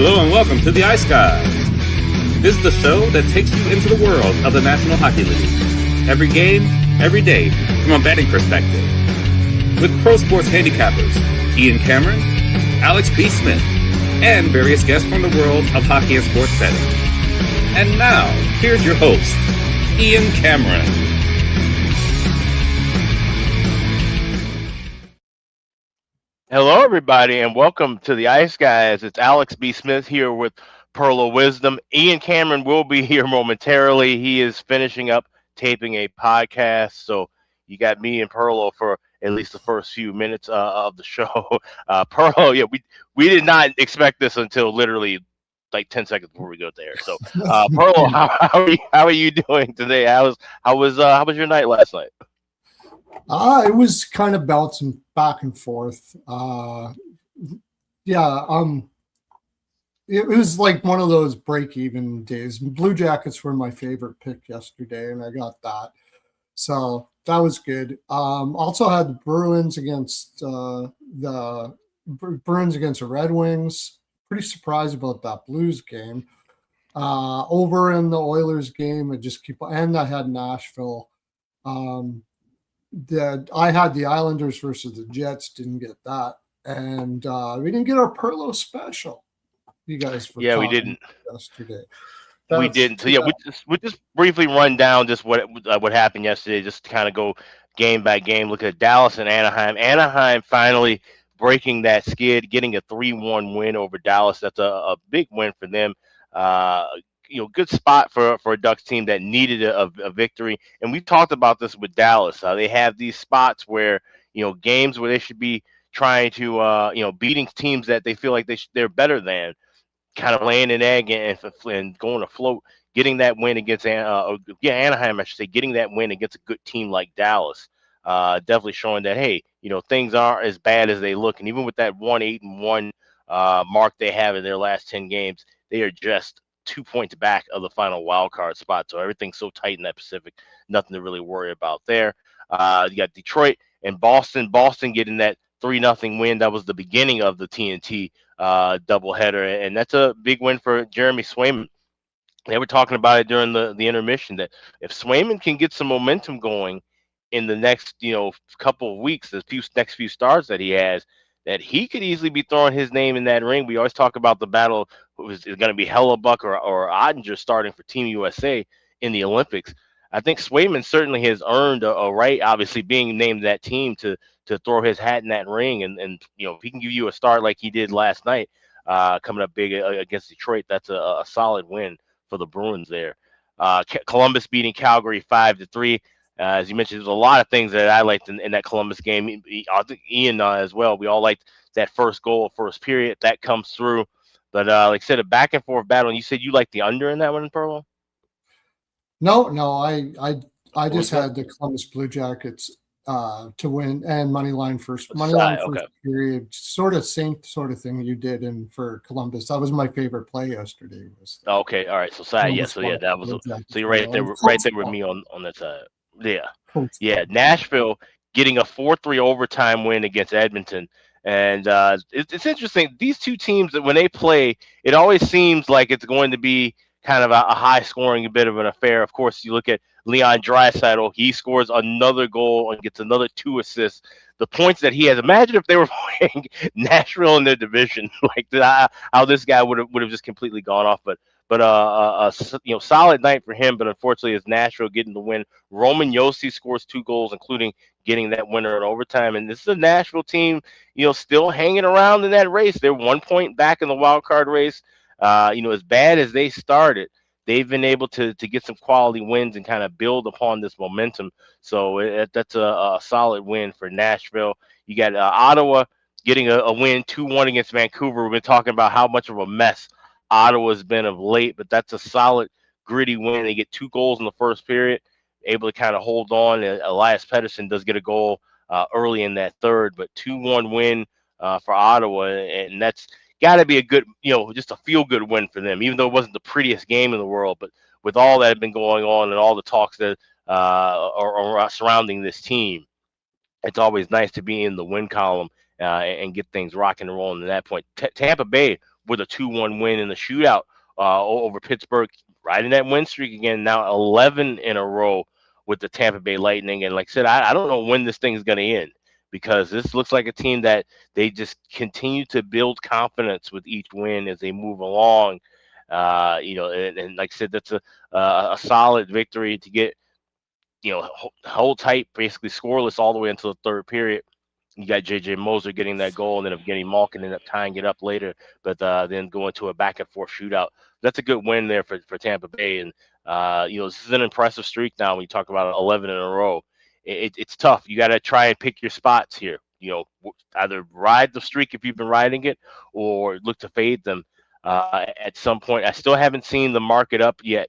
Hello and welcome to the Ice Guys. This is the show that takes you into the world of the National Hockey League. Every game, every day, from a betting perspective. With pro sports handicappers, Ian Cameron, Alex B. Smith, and various guests from the world of hockey and sports betting. And now, here's your host, Ian Cameron. Hello, everybody, and welcome to the Ice Guys. It's Alex B. Smith here with Pearl of Wisdom. Ian Cameron will be here momentarily. He is finishing up taping a podcast, so you got me and Pearl for at least the first few minutes of the show. Pearl, yeah, we did not expect this until literally like 10 seconds before we go there. So, Pearl, how are you doing today? How was your night last night? It was kind of bouncing back and forth. It was like one of those break-even days. Blue Jackets were my favorite pick yesterday, and I got that. So that was good. Also had the Bruins against the Red Wings. Pretty surprised about that Blues game. Over in the Oilers game, I had Nashville. I had the Islanders versus the Jets, didn't get that, and we didn't get our Perlo special. You guys, we didn't yesterday. We didn't. So yeah, we just briefly run down just what happened yesterday. Just to kind of go game by game. Look at Dallas and Anaheim. Anaheim finally breaking that skid, getting a 3-1 win over Dallas. That's a big win for them. Good spot for a Ducks team that needed a victory. And we've talked about this with Dallas. They have these spots where, games where they should be trying to, beating teams that they feel like they're better than, kind of laying an egg and going afloat, getting that win against Anaheim, I should say, getting that win against a good team like Dallas. Definitely showing that, hey, things aren't as bad as they look. And even with that 1-8-1 mark they have in their last 10 games, they are just 2 points back of the final wild card spot. So everything's so tight in that Pacific, nothing to really worry about there. You got Detroit and Boston. Boston getting that 3-0 win. That was the beginning of the TNT doubleheader, and that's a big win for Jeremy Swayman. They were talking about it during the intermission that if Swayman can get some momentum going in the next couple of weeks, the next few starts that he has, that he could easily be throwing his name in that ring. We always talk about the battle is going to be Hellebuck or Ottinger starting for Team USA in the Olympics. I think Swayman certainly has earned a right, obviously being named that team, to throw his hat in that ring. And if he can give you a start like he did last night, coming up big against Detroit, that's a solid win for the Bruins there. Columbus beating Calgary 5-3. As you mentioned, there's a lot of things that I liked in that Columbus game. I think Ian as well. We all liked that first goal, first period. That comes through. But like I said, a back and forth battle. And you said you liked the under in that one, Perlo? No, I just had the Columbus Blue Jackets to win and money line first period. Sort of same sort of thing you did for Columbus. That was my favorite play yesterday. Okay, all right. So side, yeah. So yeah, that was so you're right there with me on that side. Yeah. Nashville getting a 4-3 overtime win against Edmonton. And it's interesting. These two teams, that when they play, it always seems like it's going to be kind of a high-scoring, a bit of an affair. Of course, you look at Leon Draisaitl. He scores another goal and gets another 2 assists. The points that he has. Imagine if they were playing Nashville in their division, like how this guy would have just completely gone off. But solid night for him. But unfortunately, it's Nashville getting the win. Roman Josi scores 2 goals, including getting that winner in overtime. And this is a Nashville team, still hanging around in that race. They're 1 point back in the wild card race. As bad as they started, they've been able to get some quality wins and kind of build upon this momentum. So that's a solid win for Nashville. You got Ottawa getting a win 2-1 against Vancouver. We've been talking about how much of a mess Ottawa's been of late, but that's a solid, gritty win. They get 2 goals in the first period, able to kind of hold on. Elias Pettersson does get a goal early in that third, but 2-1 win for Ottawa, and that's got to be a good, just a feel-good win for them, even though it wasn't the prettiest game in the world. But with all that had been going on and all the talks that are surrounding this team, it's always nice to be in the win column and get things rocking and rolling at that point. Tampa Bay with a 2-1 win in the shootout over Pittsburgh, riding that win streak again. Now 11 in a row with the Tampa Bay Lightning. And like I said, I don't know when this thing is going to end, because this looks like a team that they just continue to build confidence with each win as they move along. And like I said, that's a solid victory to get, hold tight, basically scoreless all the way until the third period. You got J.J. Moser getting that goal, and then Evgeny Malkin ended up tying it up later, but then going to a back-and-forth shootout. That's a good win there for Tampa Bay, and this is an impressive streak now when you talk about 11 in a row. It's tough. You got to try and pick your spots here. Either ride the streak if you've been riding it, or look to fade them at some point. I still haven't seen the market up yet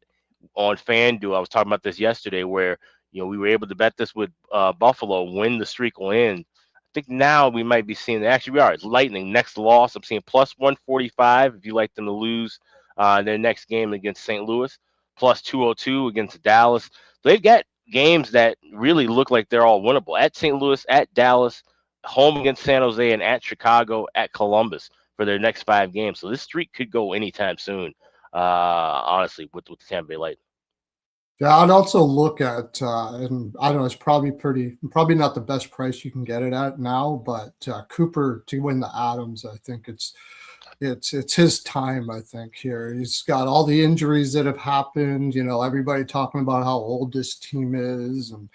on FanDuel. I was talking about this yesterday, where we were able to bet this with Buffalo when the streak will end. I think now we might be seeing, actually we are, it's Lightning next loss. I'm seeing plus 145 if you like them to lose their next game against St. Louis, plus 202 against Dallas. They've got games that really look like they're all winnable: at St. Louis, at Dallas, home against San Jose, and at Chicago, at Columbus for their next 5 games. So this streak could go anytime soon, honestly, with the Tampa Bay Lightning. Yeah, I'd also look at, and I don't know, it's probably not the best price you can get it at now, but Cooper to win the Adams, I think it's his time. I think here he's got all the injuries that have happened. Everybody talking about how old this team is and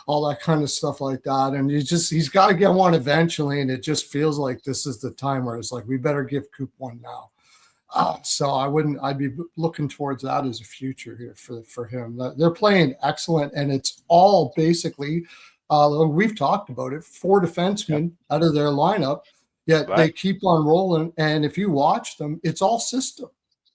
all that kind of stuff like that. And he's got to get one eventually, and it just feels like this is the time where it's like we better give Coop one now. So I'd be looking towards that as a future here for him. They're playing excellent, and it's all basically, we've talked about it, 4 defensemen out of their lineup, yet They keep on rolling. And if you watch them, it's all system.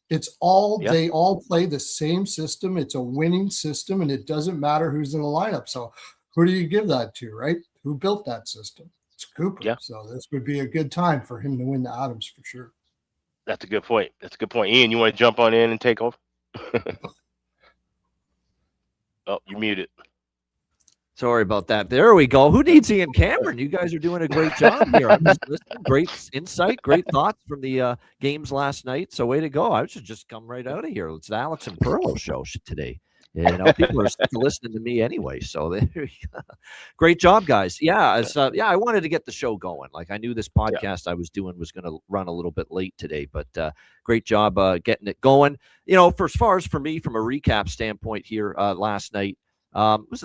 They all play the same system. It's a winning system, and it doesn't matter who's in the lineup. So who do you give that to, right? Who built that system? It's Cooper. Yeah. So this would be a good time for him to win the Adams for sure. That's a good point. Ian, you want to jump on in and take over? Oh, you're muted. Sorry about that. There we go. Who needs Ian Cameron? You guys are doing a great job here. I'm just listening. Great insight, great thoughts from the games last night. So way to go. I should just come right out of here. It's the Alex and Perlo show today. People are still listening to me anyway. So there you go. Great job, guys. Yeah, I wanted to get the show going. Like, I knew this podcast I was doing was going to run a little bit late today, but great job getting it going. For as far as for me, from a recap standpoint here, last night it was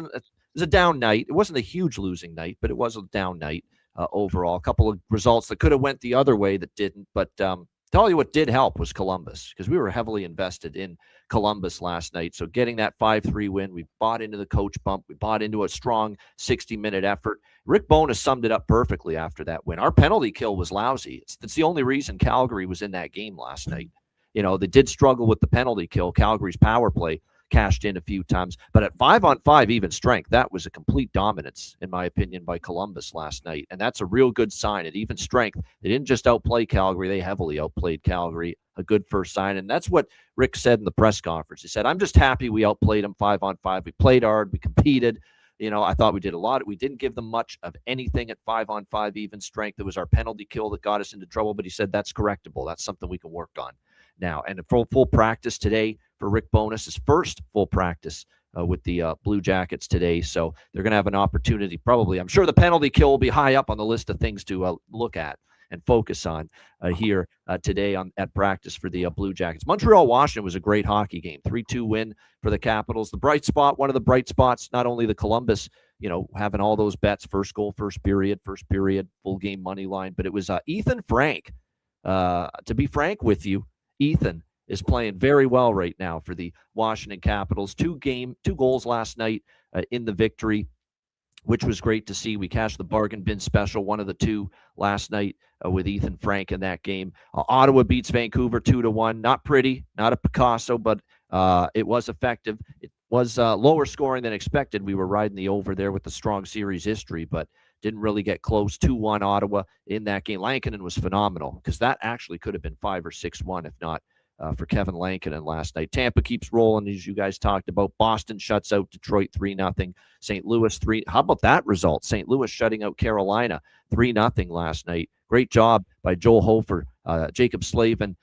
a down night. It wasn't a huge losing night, but it was a down night overall. A couple of results that could have went the other way that didn't, but tell you what did help was Columbus, because we were heavily invested in Columbus last night. So getting that 5-3 win, we bought into the coach bump. We bought into a strong 60-minute effort. Rick Bowness summed it up perfectly after that win. Our penalty kill was lousy. It's the only reason Calgary was in that game last night. They did struggle with the penalty kill. Calgary's power play cashed in a few times, but at 5-on-5 even strength, that was a complete dominance, in my opinion, by Columbus last night. And that's a real good sign. At even strength, they didn't just outplay Calgary, they heavily outplayed Calgary. A good first sign. And that's what Rick said in the press conference. He said, I'm just happy we outplayed them 5-on-5. We played hard, we competed. I thought we did a lot. We didn't give them much of anything at 5-on-5 even strength. It was our penalty kill that got us into trouble, but he said that's correctable. That's something we can work on now. And a full practice today for Rick Bowness, his first full practice with the Blue Jackets today. So they're going to have an opportunity, probably. I'm sure the penalty kill will be high up on the list of things to look at and focus on here today at practice for the Blue Jackets. Montreal-Washington was a great hockey game. 3-2 win for the Capitals. The bright spot, one of the bright spots, not only the Columbus, having all those bets, first goal, first period, full game money line, but it was Ethan Frank. To be frank with you, Ethan is playing very well right now for the Washington Capitals. 2 goals last night in the victory, which was great to see. We cashed the bargain bin special, one of the 2 last night with Ethan Frank in that game. Ottawa beats Vancouver 2-1. Not pretty, not a Picasso, but it was effective. It was lower scoring than expected. We were riding the over there with the strong series history, but didn't really get close. 2-1 Ottawa in that game. Lankinen was phenomenal, because that actually could have been 5 or 6-1 if not for Kevin Lankinen last night. Tampa keeps rolling, as you guys talked about. Boston shuts out Detroit 3-0. St. Louis 3. How about that result? St. Louis shutting out Carolina 3-0 last night. Great job by Joel Hofer, Jacob Slavin,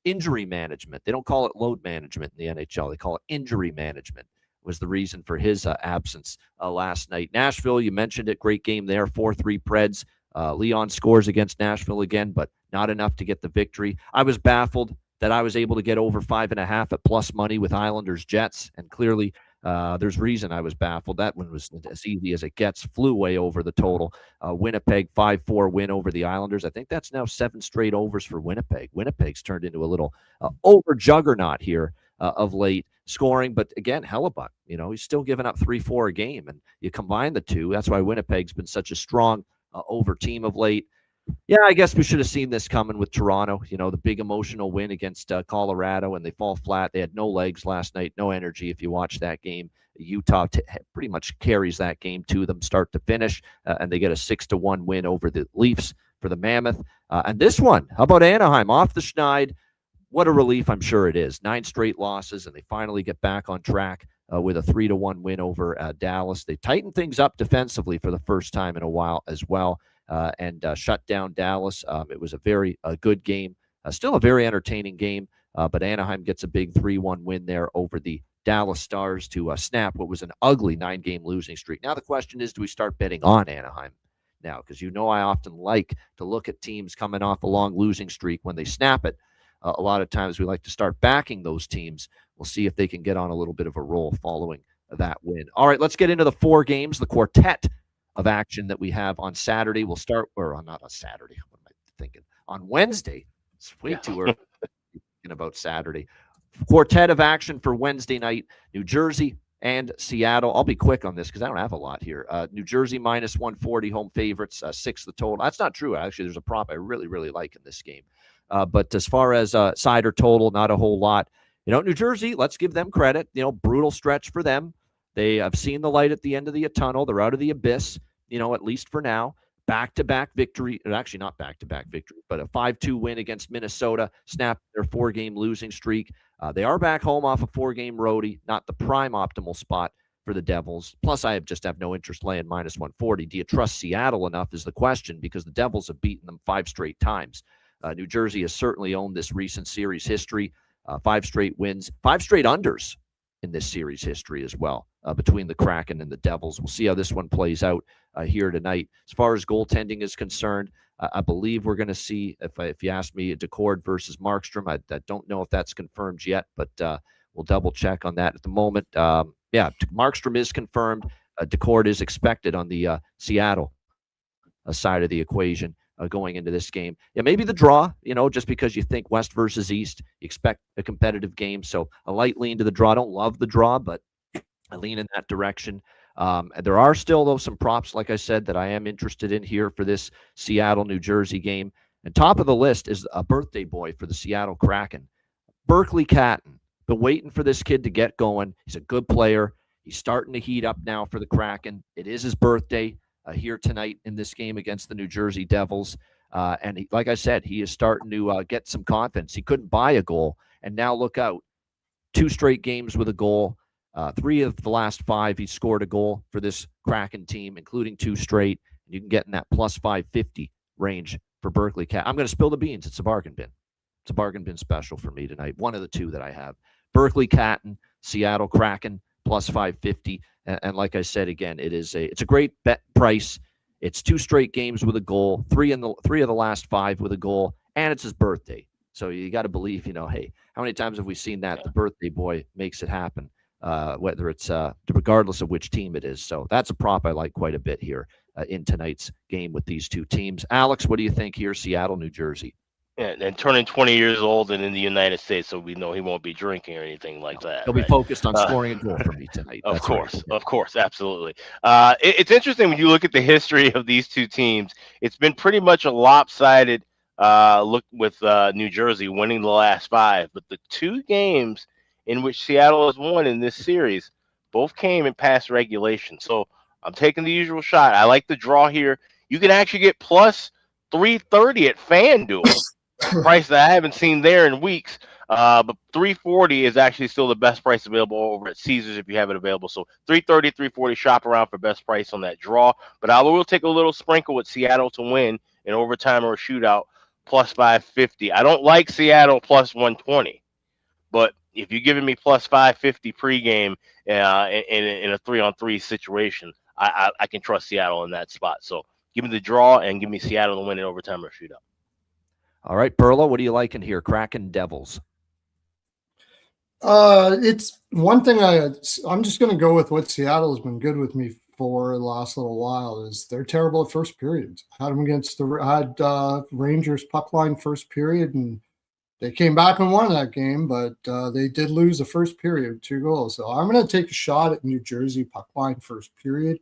Injury management. They don't call it load management in the NHL. They call it injury management was the reason for his absence last night. Nashville, you mentioned it. Great game there. 4-3 Preds. Leon scores against Nashville again, but not enough to get the victory. I was baffled that I was able to get over 5.5 at plus money with Islanders Jets, and clearly there's reason I was baffled. That one was as easy as it gets. Flew way over the total. Winnipeg 5-4 win over the Islanders. I think that's now 7 straight overs for Winnipeg. Winnipeg's turned into a little over juggernaut here of late scoring, but again, Hellebuck, he's still giving up 3-4 a game, and you combine the two. That's why Winnipeg's been such a strong over team of late. Yeah, I guess we should have seen this coming with Toronto, the big emotional win against Colorado, and they fall flat. They had no legs last night, no energy. If you watch that game, Utah pretty much carries that game to them start to finish, and they get a 6-1 win over the Leafs for the Mammoth. And this one, how about Anaheim off the schneid? What a relief, I'm sure it is. 9 straight losses, and they finally get back on track with a 3-1 win over Dallas. They tightened things up defensively for the first time in a while as well. And shut down Dallas. It was a very good game, still a very entertaining game, but Anaheim gets a big 3-1 win there over the Dallas Stars to snap what was an ugly 9-game losing streak. Now the question is, do we start betting on Anaheim now? Because I often like to look at teams coming off a long losing streak when they snap it. A lot of times we like to start backing those teams. We'll see if they can get on a little bit of a roll following that win. All right, let's get into the 4 games, the quartet of action that we have on Saturday. We'll start, or not on Saturday. What am I thinking? On Wednesday. It's way too early thinking about Saturday. Quartet of action for Wednesday night, New Jersey and Seattle. I'll be quick on this because I don't have a lot here. New Jersey minus 140 home favorites, 6 the total. That's not true. Actually, there's a prop I really, really like in this game. But as far as cider total, not a whole lot. New Jersey, let's give them credit. Brutal stretch for them. They have seen the light at the end of the tunnel. They're out of the abyss, at least for now. Back-to-back victory. Actually, not back-to-back victory, but a 5-2 win against Minnesota. Snapped their 4-game losing streak. They are back home off a 4-game roadie. Not the prime optimal spot for the Devils. Plus, I just have no interest laying minus 140. Do you trust Seattle enough is the question, because the Devils have beaten them 5 straight times. New Jersey has certainly owned this recent series history. 5 straight wins, 5 straight unders in this series history as well, between the Kraken and the Devils. We'll see how this one plays out here tonight. As far as goaltending is concerned, I believe we're going to see, if you ask me, Decord versus Markstrom. I don't know if that's confirmed yet, but we'll double check on that at the moment. Markstrom is confirmed. Decord is expected on the Seattle side of the equation going into this game. Yeah, maybe the draw, just because you think West versus East, you expect a competitive game. So a light lean to the draw. I don't love the draw, but I lean in that direction. There are still, though, some props, like I said, that I am interested in here for this Seattle-New Jersey game. And top of the list is a birthday boy for the Seattle Kraken, Berkeley Catton. Been waiting for this kid to get going. He's a good player. He's starting to heat up now for the Kraken. It is his birthday here tonight in this game against the New Jersey Devils. And like I said, he is starting to get some confidence. He couldn't buy a goal, and now look out. 2 straight games with a goal. 3 of the last 5, he scored a goal for this Kraken team, including 2 straight. And you can get in that plus 550 range for Berkeley Cat. I'm going to spill the beans. It's a bargain bin. It's a bargain bin special for me tonight. One of the 2 that I have. Berkeley Catton, Seattle Kraken, plus 550. And like I said, again, it's a great bet price. It's 2 straight games with a goal, 3 of the last 5 with a goal, and it's his birthday. So you got to believe, hey, how many times have we seen that? The birthday boy makes it happen, whether it's regardless of which team it is. So that's a prop I like quite a bit here in tonight's game with these 2 teams. Alex, what do you think here, Seattle, New Jersey? Yeah, and turning 20 years old and in the United States, so we know he won't be drinking or anything like that. He'll be focused on scoring a goal for me tonight. Of course, absolutely. It's interesting when you look at the history of these 2 teams. It's been pretty much a lopsided look with New Jersey winning the last 5, but the 2 games in which Seattle has won in this series both came in past regulation. So I'm taking the usual shot. I like the draw here. You can actually get plus 330 at FanDuel. Price that I haven't seen there in weeks, but 340 is actually still the best price available over at Caesars if you have it available. So 330, 340, shop around for best price on that draw. But I will take a little sprinkle with Seattle to win in overtime or a shootout, plus 550. I don't like Seattle plus 120, but if you're giving me plus 550 pregame in a 3-on-3 situation, I can trust Seattle in that spot. So give me the draw and give me Seattle to win in overtime or shootout. All right, Perla, what are you liking here? Kraken Devils. It's one thing I'm just going to go with what Seattle has been good with me for the last little while is they're terrible at first periods. Had them against Rangers puck line first period, and they came back and won that game, but they did lose the first period, 2 goals. So I'm going to take a shot at New Jersey puck line first period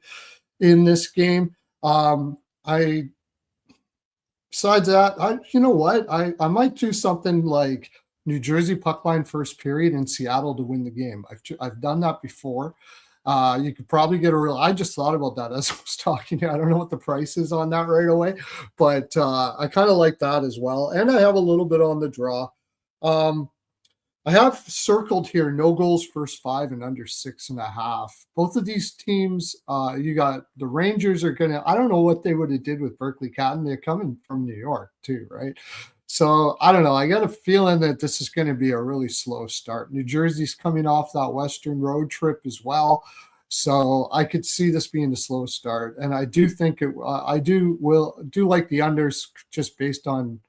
in this game. Besides that, you know what? I might do something like New Jersey puck line first period and Seattle to win the game. I've done that before. You could probably get I just thought about that as I was talking. I don't know what the price is on that right away, but I kind of like that as well. And I have a little bit on the draw. I have circled here no goals first 5 and under 6.5. Both of these teams, you got the Rangers are going to, I don't know what they would have did with Berkeley Cotton. They're coming from New York too, right? So I don't know. I got a feeling that this is going to be a really slow start. New Jersey's coming off that Western road trip as well. So I could see this being a slow start. And I do think I do like the unders just based on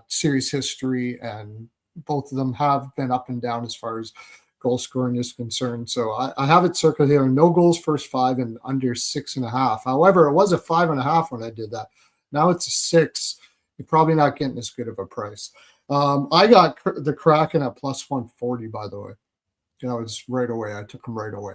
series history, and both of them have been up and down as far as goal scoring is concerned. So I have it circled here. No goals first 5 and under 6.5. However, it was a 5.5 when I did that. Now it's a 6. You're probably not getting as good of a price. I got the Kraken at plus 140, by the way. It's right away. I took them right away.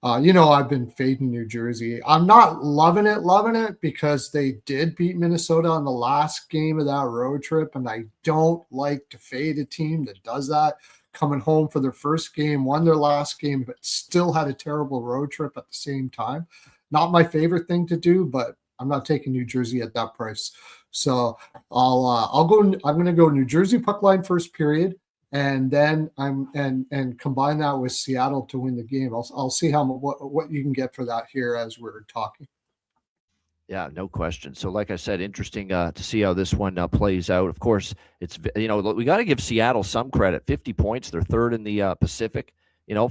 I've been fading New Jersey. I'm not loving it because they did beat Minnesota on the last game of that road trip, and I don't like to fade a team that does that. Coming home for their first game, won their last game, but still had a terrible road trip at the same time. Not my favorite thing to do, but I'm not taking New Jersey at that price. So I'm going to go New Jersey puck line first period, and then and combine that with Seattle to win the game. I'll see what you can get for that here as we're talking. Yeah, no question. So, like I said, interesting to see how this one plays out. Of course, it's we got to give Seattle some credit. 50 points, they're third in the Pacific.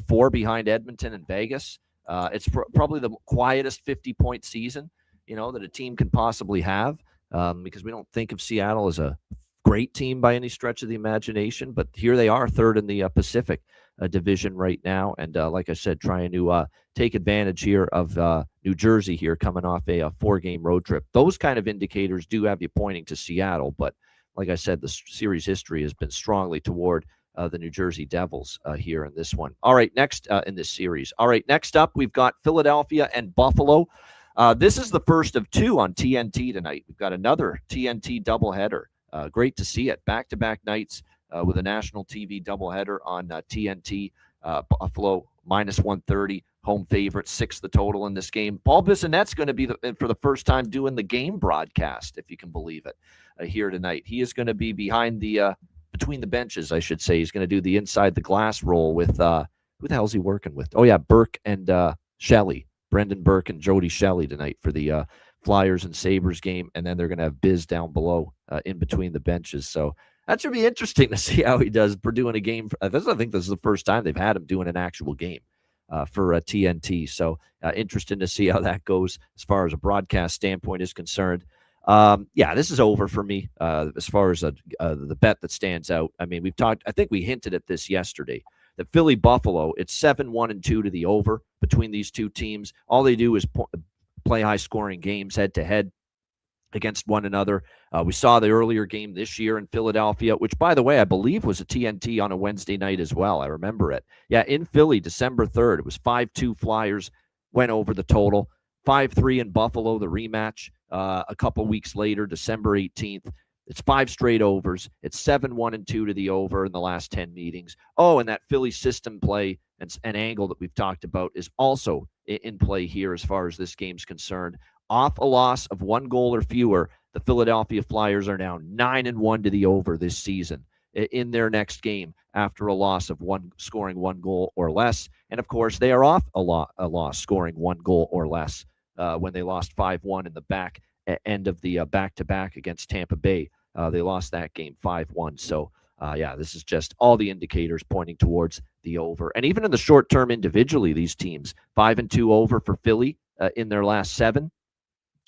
4 behind Edmonton and Vegas. It's probably the quietest 50-point season that a team can possibly have, because we don't think of Seattle as a great team by any stretch of the imagination, but here they are, third in the Pacific division right now, and like I said, trying to take advantage here of New Jersey here, coming off a 4-game road trip. Those kind of indicators do have you pointing to Seattle, but like I said, the series history has been strongly toward the New Jersey Devils here in this one. All right, next in this series. All right, next up, we've got Philadelphia and Buffalo. This is the first of 2 on TNT tonight. We've got another TNT doubleheader. Great to see it. Back-to-back nights with a national TV doubleheader on TNT. Buffalo minus 130, home favorite, 6 the total in this game. Paul Bissonnette's going to be for the first time doing the game broadcast, if you can believe it, here tonight. He is going to be behind between the benches, I should say. He's going to do the inside the glass role with who the hell's he working with? Oh yeah, Burke and Shelley. Brendan Burke and Jody Shelley tonight for the Flyers and Sabres game, and then they're going to have Biz down below in between the benches. So that should be interesting to see how he does for doing a game. I think this is the first time they've had him doing an actual game for TNT. So interesting to see how that goes as far as a broadcast standpoint is concerned. This is over for me as far as the bet that stands out. I mean, I think we hinted at this yesterday. The Philly Buffalo, it's 7-1-2 to the over between these two teams. All they do is play high scoring games head to head against one another. We saw the earlier game this year in Philadelphia, which, by the way, I believe was a TNT on a Wednesday night as well. I remember it. Yeah, in Philly, December 3rd, it was 5-2 Flyers, went over the total. 5-3 in Buffalo, the rematch a couple weeks later, December 18th. It's 5 straight overs. It's 7-1-2 to the over in the last 10 meetings. Oh, and that Philly system play and angle that we've talked about is also in play here as far as this game's concerned. Off a loss of 1 goal or fewer, the Philadelphia Flyers are now 9-1 to the over this season in their next game after a loss of scoring 1 goal or less. And, of course, they are off a loss scoring 1 goal or less when they lost 5-1 in the end of the back-to-back against Tampa Bay They lost that game 5-1. So, this is just all the indicators pointing towards the over. And even in the short term individually, these teams, 5-2 over for Philly in their last 7.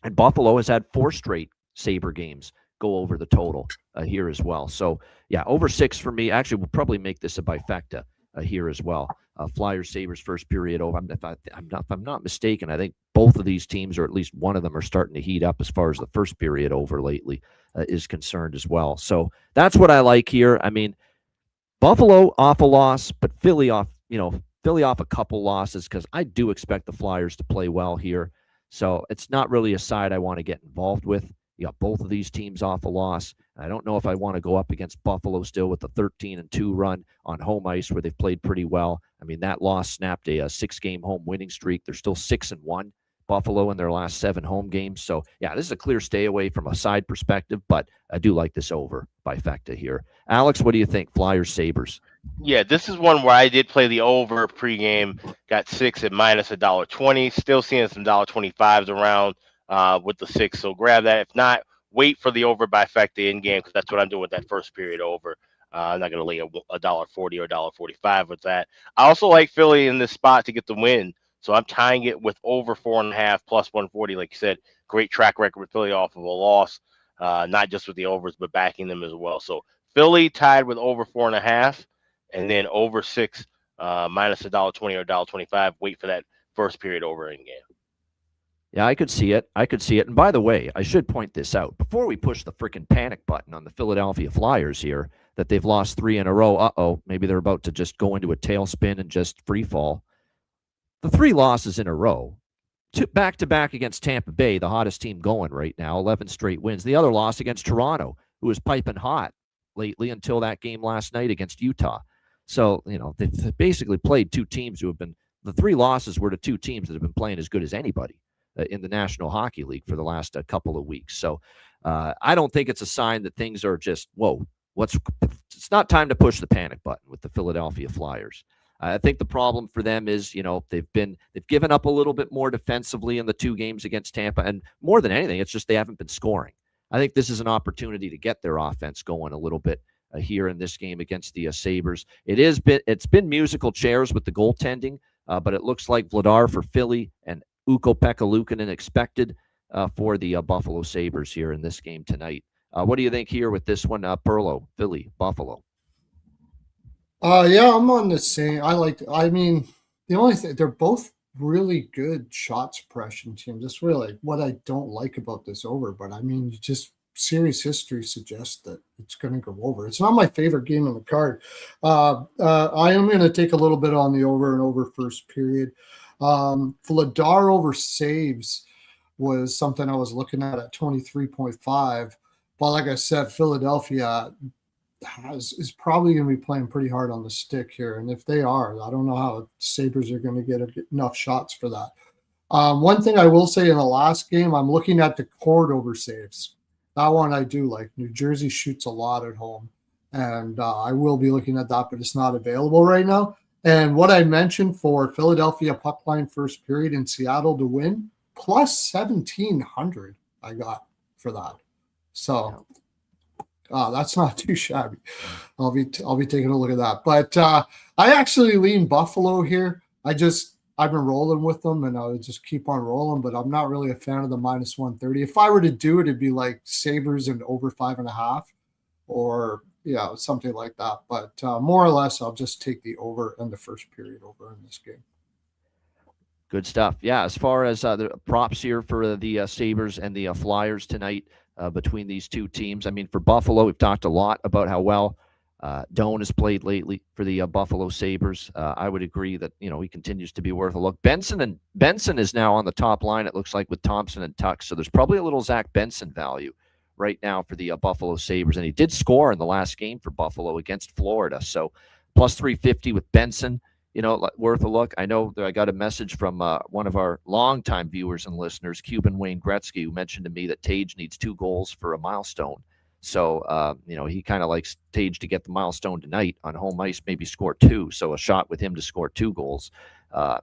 And Buffalo has had 4 straight Sabre games go over the total here as well. So, over 6 for me. Actually, we'll probably make this a bifecta here as well. Flyers, Sabres, first period over. If I'm not mistaken, I think both of these teams, or at least one of them, are starting to heat up as far as the first period over lately is concerned as well. So that's what I like here. I mean, Buffalo off a loss, but Philly off a couple losses, because I do expect the Flyers to play well here. So it's not really a side I want to get involved with. You got both of these teams off a loss. I don't know if I want to go up against Buffalo still with the 13-2 run on home ice where they've played pretty well. I mean, that loss snapped a 6-game home winning streak. They're still 6-1, Buffalo, in their last 7 home games. So, this is a clear stay away from a side perspective, but I do like this over bifecta here. Alex, what do you think? Flyers, Sabres? Yeah, this is one where I did play the over pregame, got 6 at minus $1.20. Still seeing some $1.25s around with the 6. So grab that. If not, wait for the over bifecta in game, because that's what I'm doing with that first period over. I'm not going to lay $1.40 or $1.45 with that. I also like Philly in this spot to get the win. So I'm tying it with over 4.5 plus 140. Like you said, great track record with Philly off of a loss, not just with the overs, but backing them as well. So Philly tied with over 4.5. And then over 6 minus $1.20 or $1.25. Wait for that first period over in game. Yeah, I could see it. And by the way, I should point this out. Before we push the freaking panic button on the Philadelphia Flyers here, that they've lost 3 in a row. Maybe they're about to just go into a tailspin and just free fall. The 3 losses in a row, back-to-back against Tampa Bay, the hottest team going right now, 11 straight wins. The other loss against Toronto, who is piping hot lately until that game last night against Utah. So, they've basically played 2 teams who have been – the 3 losses were to 2 teams that have been playing as good as anybody in the National Hockey League for the last couple of weeks. So, I don't think it's a sign that things are just, whoa, it's not time to push the panic button with the Philadelphia Flyers. I think the problem for them is, they've given up a little bit more defensively in the 2 games against Tampa. And more than anything, it's just they haven't been scoring. I think this is an opportunity to get their offense going a little bit here in this game against the Sabres. It's been musical chairs with the goaltending, but it looks like Vladar for Philly and Ukko-Pekka Luukkonen expected for the Buffalo Sabres here in this game tonight. What do you think here with this one, Perlo, Philly, Buffalo? I'm on the same. The only thing, they're both really good shot suppression teams. That's really what I don't like about this over, but just series history suggests that it's going to go over. It's not my favorite game on the card. I am going to take a little bit on the over and over first period. Vladar over saves was something I was looking at 23.5. But like I said, Philadelphia is probably going to be playing pretty hard on the stick here. And if they are, I don't know how Sabres are going to get enough shots for that. One thing I will say in the last game, I'm looking at the Cord over saves. That one I do like. New Jersey shoots a lot at home, and I will be looking at that, but it's not available right now. And what I mentioned for Philadelphia puck line first period in Seattle to win, plus 1,700 I got for that. So that's not too shabby. I'll be taking a look at that. But I actually lean Buffalo here. I've been rolling with them, and I'll just keep on rolling, but I'm not really a fan of the minus 130. If I were to do it, it'd be like Sabres and over 5.5 or, something like that. But more or less, I'll just take the over and the first period over in this game. Good stuff. Yeah, as far as the props here for the Sabres and the Flyers tonight between these 2 teams, for Buffalo, we've talked a lot about how well Doan has played lately for the Buffalo Sabres. I would agree that, he continues to be worth a look. Benson is now on the top line, it looks like, with Thompson and Tuck. So there's probably a little Zach Benson value right now for the Buffalo Sabres. And he did score in the last game for Buffalo against Florida. So plus 350 with Benson, worth a look. I know that I got a message from one of our longtime viewers and listeners, Cuban Wayne Gretzky, who mentioned to me that Tage needs 2 goals for a milestone. So, he kind of likes Tage to get the milestone tonight on home ice, maybe score 2. So a shot with him to score 2 goals,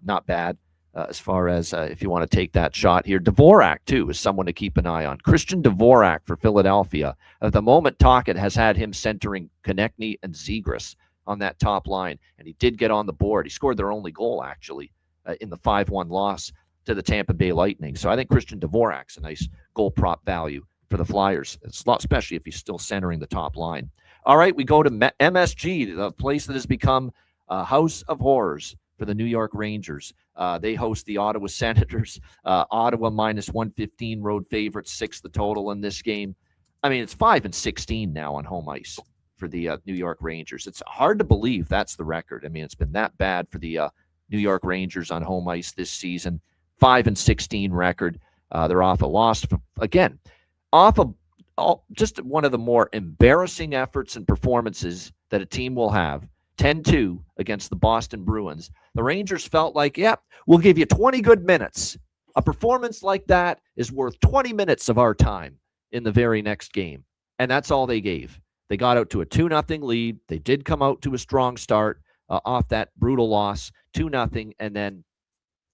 not bad. as far as if you want to take that shot here. Dvorak, too, is someone to keep an eye on. Christian Dvorak for Philadelphia. At the moment, Tocchet has had him centering Konechny and Zegras on that top line, and he did get on the board. He scored their only goal, actually, in the 5-1 loss to the Tampa Bay Lightning. So I think Christian Dvorak's a nice goal prop value for the Flyers, especially if he's still centering the top line. All right, we go to MSG, the place that has become a house of horrors for the New York Rangers. They host the Ottawa Senators. Ottawa minus 115, road favorites, 6 the total in this game. I mean, it's 5-16 now on home ice for the New York Rangers. It's hard to believe that's the record. I mean, it's been that bad for the New York Rangers on home ice this season. 5-16 record. They're off a loss again, off of just one of the more embarrassing efforts and performances that a team will have. 10-2 against the Boston Bruins. The Rangers felt like, yep, we'll give you 20 good minutes. A performance like that is worth 20 minutes of our time in the very next game. And that's all they gave. They got out to a 2-0 lead. They did come out to a strong start off that brutal loss, 2-0, and then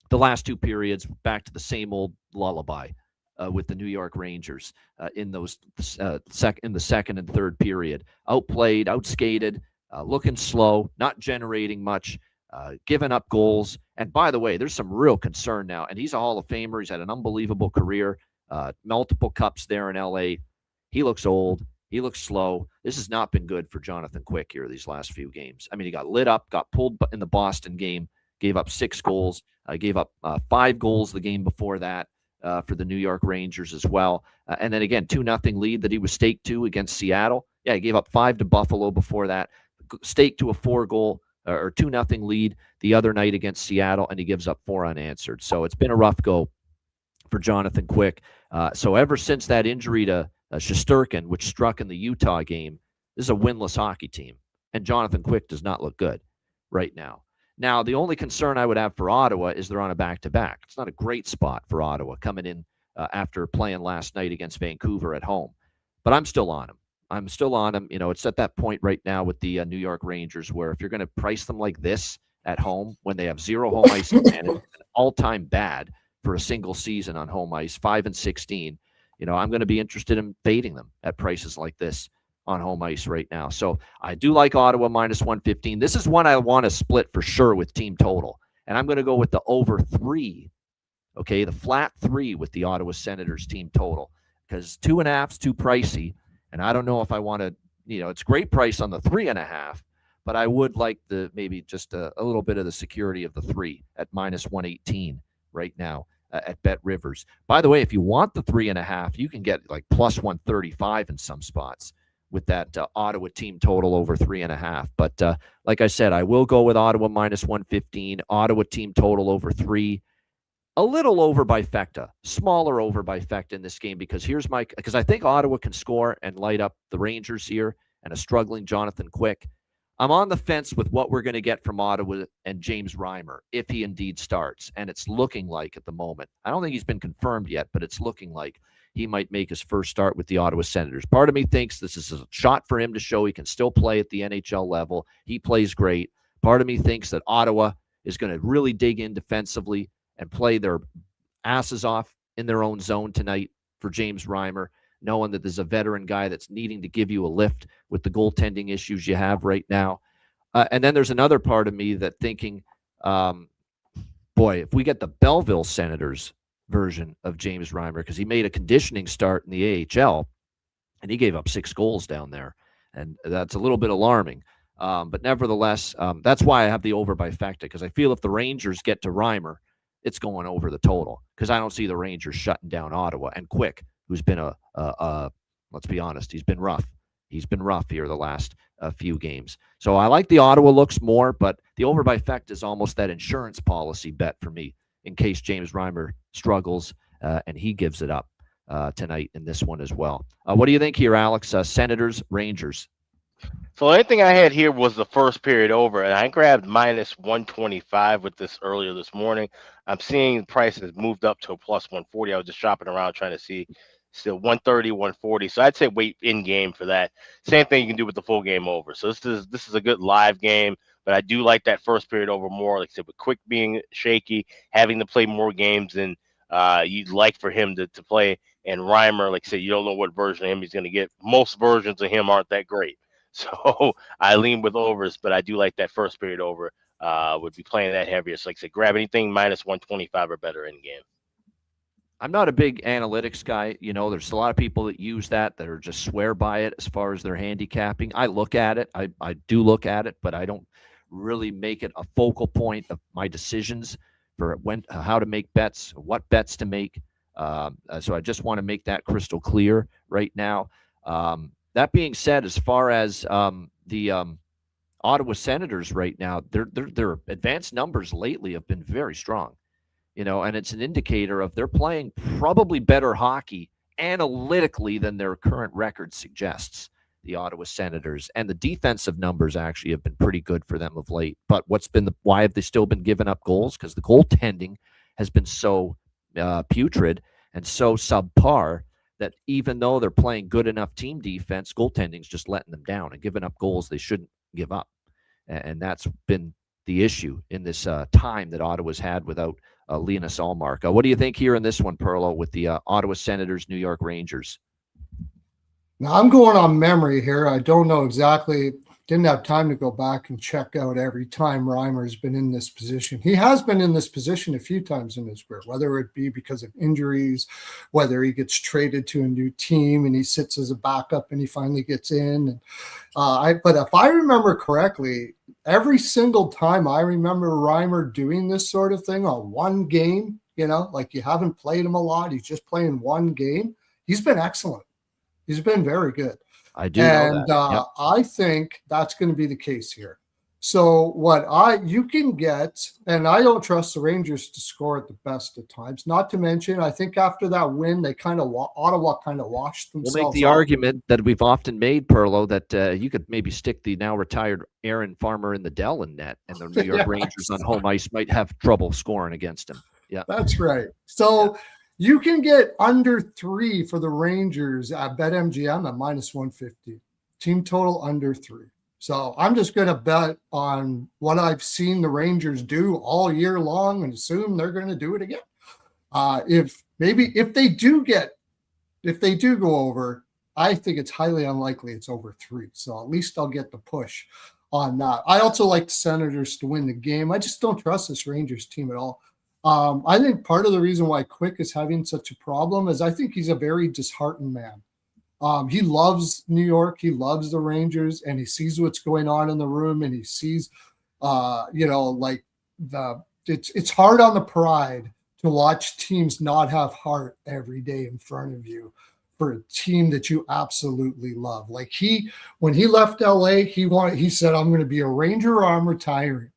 the last 2 periods back to the same old lullaby with the New York Rangers in those in the second and third period. Outplayed, outskated, looking slow, not generating much, giving up goals. And by the way, there's some real concern now. And he's a Hall of Famer. He's had an unbelievable career, multiple cups there in LA. He looks old. He looks slow. This has not been good for Jonathan Quick here these last few games. I mean, he got lit up, got pulled in the Boston game, gave up 6 goals, gave up 5 goals the game before that for the New York Rangers as well. And then again, 2-0 lead that he was staked to against Seattle. Yeah, he gave up 5 to Buffalo before that. Staked to a 4-goal or 2-0 lead the other night against Seattle, and he gives up 4 unanswered. So it's been a rough go for Jonathan Quick. So ever since that injury to Shesterkin, which struck in the Utah game, this is a winless hockey team, and Jonathan Quick does not look good right now. Now, the only concern I would have for Ottawa is they're on a back-to-back. It's not a great spot for Ottawa coming in after playing last night against Vancouver at home, but I'm still on them. I'm still on them. You know, it's at that point right now with the New York Rangers where if you're going to price them like this at home when they have 0 home ice advantage, an all-time bad for a single season on home ice, 5-16, you know, I'm going to be interested in fading them at prices like this on home ice right now. So I do like Ottawa minus 115. This is one I want to split for sure with team total. And I'm going to go with the over 3. Okay, the flat 3 with the Ottawa Senators team total. Because 2.5's too pricey. And I don't know if I want to, you know, it's great price on the 3.5, but I would like the maybe just a little bit of the security of the 3 at minus 118 right now at Bet Rivers. By the way, if you want the 3.5, you can get like plus 135 in some spots with that Ottawa team total over 3.5. But like I said, I will go with Ottawa minus 115, Ottawa team total over 3. A little over by Fecta, smaller over by Fecta in this game because because I think Ottawa can score and light up the Rangers here and a struggling Jonathan Quick. I'm on the fence with what we're going to get from Ottawa and James Reimer if he indeed starts, and it's looking like at the moment. I don't think he's been confirmed yet, but it's looking like he might make his first start with the Ottawa Senators. Part of me thinks this is a shot for him to show he can still play at the NHL level. He plays great. Part of me thinks that Ottawa is going to really dig in defensively and play their asses off in their own zone tonight for James Reimer, knowing that there's a veteran guy that's needing to give you a lift with the goaltending issues you have right now. And then there's another part of me that thinking, boy, if we get the Belleville Senators version of James Reimer, because he made a conditioning start in the AHL, and he gave up 6 goals down there, and that's a little bit alarming. But nevertheless, that's why I have the over by Fecta, because I feel if the Rangers get to Reimer, it's going over the total because I don't see the Rangers shutting down Ottawa. And Quick, who's been let's be honest, he's been rough. He's been rough here the last few games. So I like the Ottawa looks more, but the over by Fecta is almost that insurance policy bet for me in case James Reimer struggles and he gives it up tonight in this one as well. What do you think here, Alex? Senators, Rangers. So the only thing I had here was the first period over, and I grabbed minus 125 with this earlier this morning. I'm seeing prices moved up to a plus 140. I was just shopping around trying to see still 130, 140. So I'd say wait in game for that. Same thing you can do with the full game over. So this is a good live game, but I do like that first period over more. Like I said, with Quick being shaky, having to play more games than you'd like for him to play. And Reimer, like I said, you don't know what version of him he's going to get. Most versions of him aren't that great. So I lean with overs, but I do like that first period over. Would be playing that heavier. So like I said, grab anything minus 125 or better in game. I'm not a big analytics guy. There's a lot of people that use that are just swear by it as far as their handicapping. I look at it. I do look at it, but I don't really make it a focal point of my decisions for how to make bets, what bets to make. So I just want to make that crystal clear right now. That being said, as far as the Ottawa Senators right now, their advanced numbers lately have been very strong. And it's an indicator of they're playing probably better hockey analytically than their current record suggests, the Ottawa Senators. And the defensive numbers actually have been pretty good for them of late. But why have they still been giving up goals? Because the goaltending has been so putrid and so subpar that even though they're playing good enough team defense, goaltending's just letting them down and giving up goals they shouldn't give up. And that's been the issue in this time that Ottawa's had without Linus Ullmark. What do you think here in this one, Perlo, with the Ottawa Senators, New York Rangers? Now, I'm going on memory here. I don't know exactly. Didn't have time to go back and check out every time Reimer's been in this position. He has been in this position a few times in his career, whether it be because of injuries, whether he gets traded to a new team and he sits as a backup and he finally gets in. But if I remember correctly, every single time I remember Reimer doing this sort of thing on one game, like you haven't played him a lot, he's just playing one game, he's been excellent. He's been very good. I do know that. Yep. I think that's going to be the case here. So you can get, and I don't trust the Rangers to score at the best of times. Not to mention, I think after that win, they Ottawa kind of washed themselves. We'll make the argument that we've often made, Perlo, that you could maybe stick the now retired Aaron Farmer in the Dell in net, and the New York Rangers on home ice might have trouble scoring against him. Yeah, that's right. So. Yeah. You can get under 3 for the Rangers at BetMGM at minus 150. Team total under 3. So I'm just going to bet on what I've seen the Rangers do all year long and assume they're going to do it again. If they do go over, I think it's highly unlikely it's over 3. So at least I'll get the push on that. I also like the Senators to win the game. I just don't trust this Rangers team at all. I think part of the reason why Quick is having such a problem is I think he's a very disheartened man. He loves New York. He loves the Rangers, and he sees what's going on in the room, and he sees, it's hard on the pride to watch teams not have heart every day in front of you for a team that you absolutely love. Like when he left LA, he said, I'm going to be a Ranger or I'm retiring.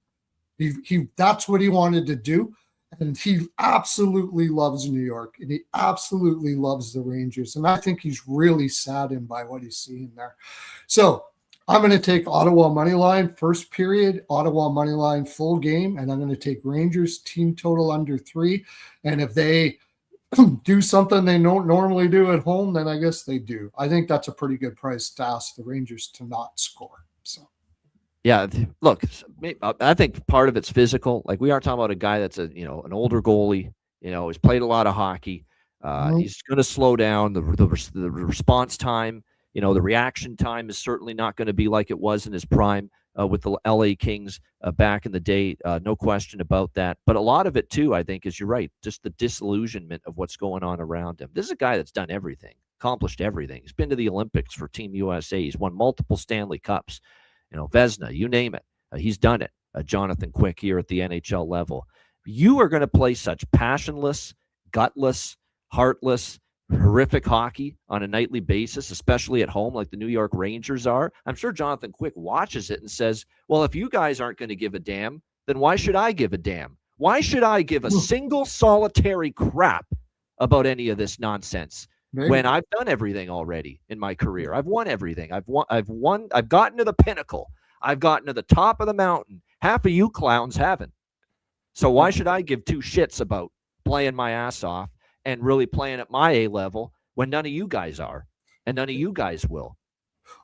That's what he wanted to do. And he absolutely loves New York, and he absolutely loves the Rangers. And I think he's really saddened by what he's seeing there. So I'm going to take Ottawa money line first period, Ottawa money line full game, and I'm going to take Rangers team total under 3. And if they do something they don't normally do at home, then I guess they do. I think that's a pretty good price to ask the Rangers to not score. So. Yeah, look, I think part of it's physical. Like we are talking about a guy that's an older goalie. He's played a lot of hockey. He's going to slow down. The response time, the reaction time is certainly not going to be like it was in his prime with the LA Kings back in the day. No question about that. But a lot of it too, I think, is you're right. Just the disillusionment of what's going on around him. This is a guy that's done everything, accomplished everything. He's been to the Olympics for Team USA. He's won multiple Stanley Cups. Vezina, you name it. He's done it. Jonathan Quick here at the NHL level. You are going to play such passionless, gutless, heartless, horrific hockey on a nightly basis, especially at home like the New York Rangers are. I'm sure Jonathan Quick watches it and says, well, if you guys aren't going to give a damn, then why should I give a damn? Why should I give a single solitary crap about any of this nonsense? Maybe. When I've done everything already in my career. I've won everything. I've gotten to the pinnacle. I've gotten to the top of the mountain. Half of you clowns haven't. So why should I give two shits about playing my ass off and really playing at my A level when none of you guys are, and none of you guys will.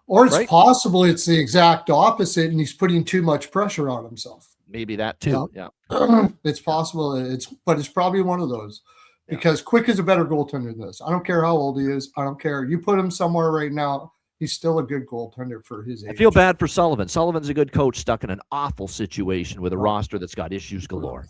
Or it's right? possible it's the exact opposite, and he's putting too much pressure on himself. Maybe that too. Yeah. It's possible. But it's probably one of those, because Quick is a better goaltender than this. I don't care how old he is. I don't care. You put him somewhere right now, he's still a good goaltender for his age. I feel bad for Sullivan. Sullivan's a good coach stuck in an awful situation with a roster that's got issues galore.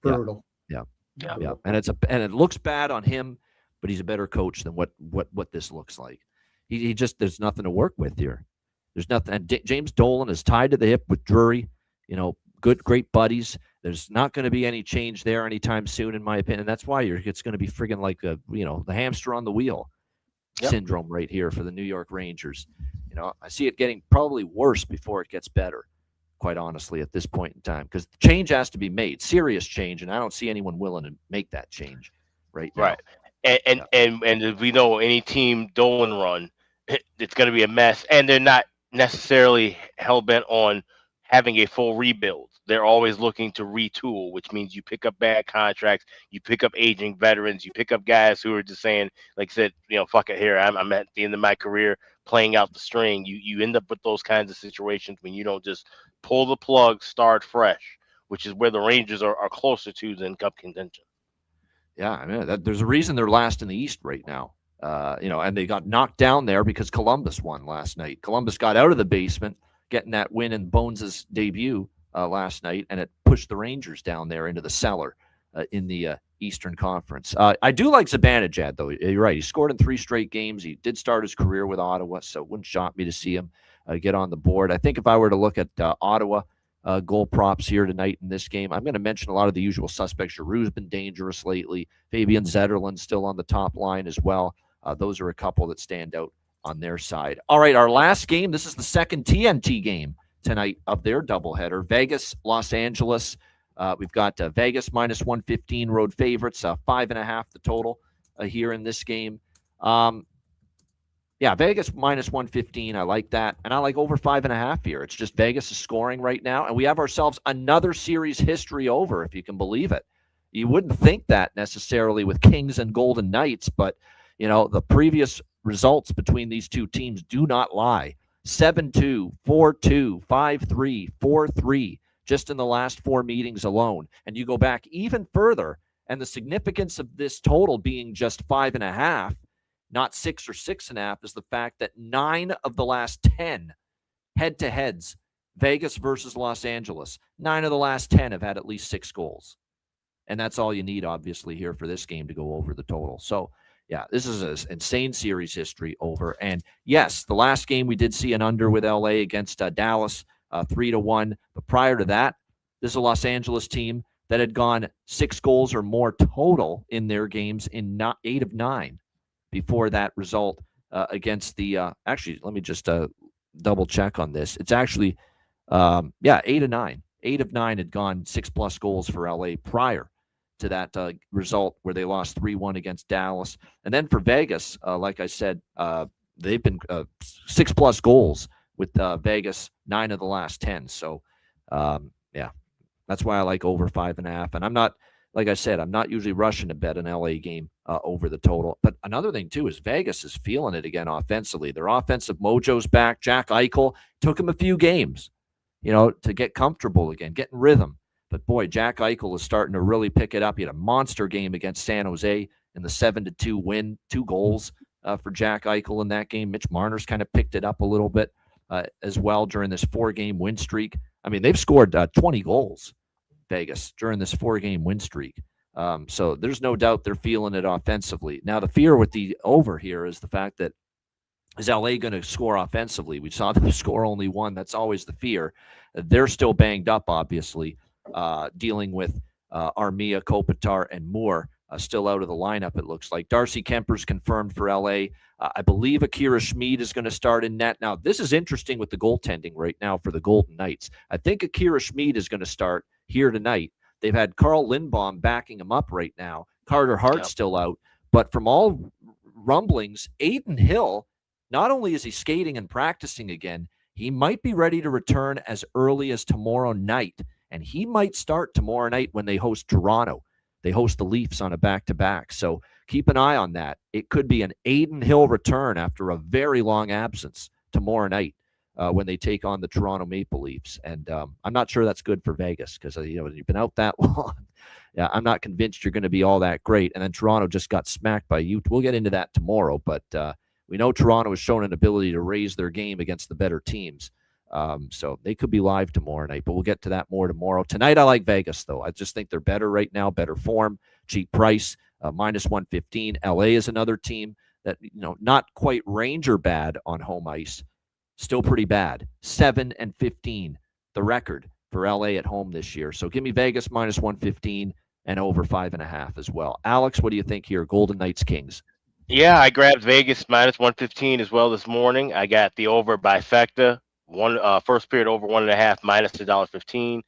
Brutal. Yeah. And it looks bad on him, but he's a better coach than what this looks like. He just, there's nothing to work with here. There's nothing. And James Dolan is tied to the hip with Drury, great buddies. There's not going to be any change there anytime soon, in my opinion. That's why it's going to be friggin' like the hamster on the wheel syndrome right here for the New York Rangers. I see it getting probably worse before it gets better, quite honestly, at this point in time, because change has to be made, serious change, and I don't see anyone willing to make that change right now. Right. And if we know any team Dolan run, it's going to be a mess, and they're not necessarily hell-bent on having a full rebuild. They're always looking to retool, which means you pick up bad contracts, you pick up aging veterans, you pick up guys who are just saying, like I said, fuck it here. I'm at the end of my career playing out the string. You end up with those kinds of situations when you don't just pull the plug, start fresh, which is where the Rangers are closer to than cup contention. Yeah, I mean, there's a reason they're last in the East right now. And they got knocked down there because Columbus won last night. Columbus got out of the basement, getting that win in Bones' debut last night, and it pushed the Rangers down there into the cellar in the Eastern Conference. I do like Zibanejad, though. You're right. He scored in 3 straight games. He did start his career with Ottawa, so it wouldn't shock me to see him get on the board. I think if I were to look at Ottawa goal props here tonight in this game, I'm going to mention a lot of the usual suspects. Giroux's been dangerous lately. Fabian Zetterlund's still on the top line as well. Those are a couple that stand out on their side. All right, our last game. This is the second TNT game tonight of their doubleheader. Vegas, Los Angeles. We've got Vegas minus 115 road favorites, 5.5 the total here in this game. Vegas minus 115. I like that. And I like over 5.5 here. It's just Vegas is scoring right now. And we have ourselves another series history over, if you can believe it. You wouldn't think that necessarily with Kings and Golden Knights, but, the previous results between these two teams do not lie. 7-2, 4-2, 5-3, 4-3, just in the last 4 meetings alone. And you go back even further, and the significance of this total being just 5.5, not 6 or 6.5, is the fact that 9 of the last 10 head-to-heads, Vegas versus Los Angeles, 9 of the last 10 have had at least 6 goals. And that's all you need, obviously, here for this game to go over the total. So, yeah, this is an insane series history over. And, yes, the last game we did see an under with L.A. against Dallas, 3-1. But prior to that, this is a Los Angeles team that had gone 6 goals or more total in their games in 8 of 9 before that result against the actually, let me just double check on this. It's actually, 8 of 9. 8 of 9 had gone 6+ goals for LA prior to that result where they lost 3-1 against Dallas. And then for Vegas, like I said, they've been 6+ goals with Vegas, 9 of the last 10. So, that's why I like over 5.5. And I'm not, like I said, I'm not usually rushing to bet an LA game over the total. But another thing, too, is Vegas is feeling it again offensively. Their offensive mojo's back. Jack Eichel took him a few games, to get comfortable again, get in rhythm. But, boy, Jack Eichel is starting to really pick it up. He had a monster game against San Jose in the 7-2 win, 2 goals for Jack Eichel in that game. Mitch Marner's kind of picked it up a little bit as well during this 4-game win streak. I mean, they've scored 20 goals, Vegas, during this 4-game win streak. So there's no doubt they're feeling it offensively. Now, the fear with the over here is the fact that is LA going to score offensively? We saw them score only 1. That's always the fear. They're still banged up, obviously, dealing with Armia, Kopitar, and Moore still out of the lineup, it looks like. Darcy Kemper's confirmed for LA. I believe Akira Schmid is going to start in net. Now, this is interesting with the goaltending right now for the Golden Knights. I think Akira Schmid is going to start here tonight. They've had Carl Lindbaum backing him up right now. Carter Hart's still out. But from all rumblings, Aiden Hill, not only is he skating and practicing again, he might be ready to return as early as tomorrow night. And he might start tomorrow night when they host Toronto. They host the Leafs on a back-to-back. So keep an eye on that. It could be an Aiden Hill return after a very long absence tomorrow night when they take on the Toronto Maple Leafs. And I'm not sure that's good for Vegas because, you've been out that long. Yeah, I'm not convinced you're going to be all that great. And then Toronto just got smacked by Utah. We'll get into that tomorrow, but we know Toronto has shown an ability to raise their game against the better teams. So they could be live tomorrow night, but we'll get to that more tomorrow. Tonight, I like Vegas, though. I just think they're better right now, better form, cheap price, minus 115. LA is another team that, not quite Ranger bad on home ice, still pretty bad. 7-15, the record for LA at home this year. So give me Vegas minus 115 and over 5.5 as well. Alex, what do you think here? Golden Knights Kings. Yeah, I grabbed Vegas minus 115 as well this morning. I got the over by Fecta. First period over 1.5 minus $1.15.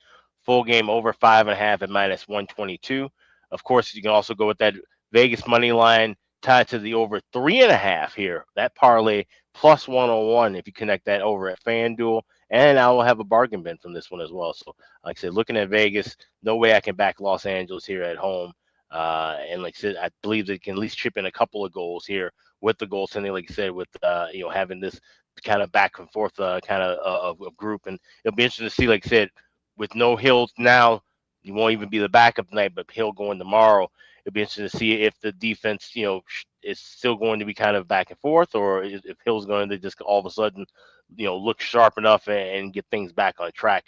Full game over 5.5 at minus 122. Of course, you can also go with that Vegas money line tied to the over 3.5 here. That parlay plus 101 if you connect that over at FanDuel. And I will have a bargain bin from this one as well. So, like I said, looking at Vegas, no way I can back Los Angeles here at home. And like I said, I believe they can at least chip in a couple of goals here with the goaltending, like I said, with having this kind of back and forth kind of group. And it'll be interesting to see, like I said, with no Hill now, you won't even be the backup tonight, but Hill going tomorrow. It'll be interesting to see if the defense, is still going to be kind of back and forth, or if Hill's going to just all of a sudden, look sharp enough and get things back on track.